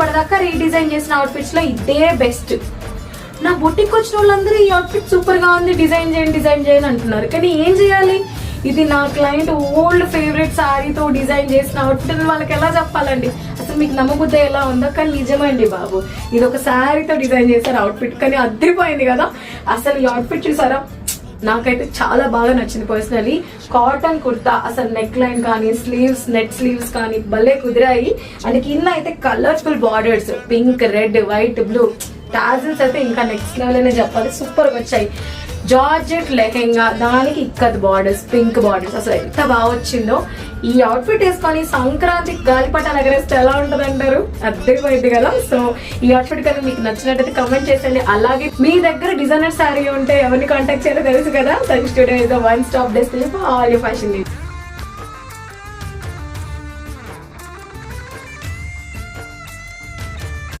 ఇప్పటిదాకా రీడిజైన్ చేసిన అవుట్ఫిట్స్ లో ఇదే బెస్ట్. నా బొటిక్ వచ్చిన వాళ్ళందరూ ఈ అవుట్ఫిట్ సూపర్ గా ఉంది, డిజైన్ చేయండి అంటున్నారు. కానీ ఏం చేయాలి, ఇది నా క్లయింట్ ఓల్డ్ ఫేవరెట్ సారీతో డిజైన్ చేసిన అవుట్ఫిట్ అని వాళ్ళకి ఎలా చెప్పాలండి? అసలు మీకు నమ్మబుద్ధి ఎలా ఉందో, కానీ నిజమండి బాబు, ఇది ఒక సారీతో డిజైన్ చేశారు అవుట్ఫిట్, కానీ అద్దరిపోయింది కదా. అసలు ఈ అవుట్ఫిట్ చూసారా, నాకైతే చాలా బాగా నచ్చింది పర్సనలీ. కాటన్ కుర్తా, అసలు నెక్ లైన్ కానీ స్లీవ్స్, నెట్ స్లీవ్స్ కానీ భలే కుదిరాయి. అండ్ కింద అయితే colourful borders, pink, red, white, blue, tassels అయితే ఇంకా నెక్స్ట్ లెవెల్ అనే చెప్పాలి, సూపర్ వచ్చాయి. జార్జెట్ లెహెంగా, దానికి ఇక్కత్ బార్డర్స్, పింక్ బార్డర్స్, అసలు ఎంత బాగా వచ్చిందో. ఈ అవుట్ఫిట్ వేసుకొని సంక్రాంతి గాలిపటాలు ఎగరేస్తే ఎలా ఉంటుంది అంటారు? అద్దరిపోయింది కదా. సో ఈ అవుట్ఫిట్ కనుక మీకు నచ్చినట్టయితే కమెంట్ చేయండి. అలాగే మీ దగ్గర డిజైనర్ శారీ ఉంటే ఎవరిని కాంటాక్ట్ చేయాలో తెలుసు కదా. Service studio is the one stop destination for all your fashion needs.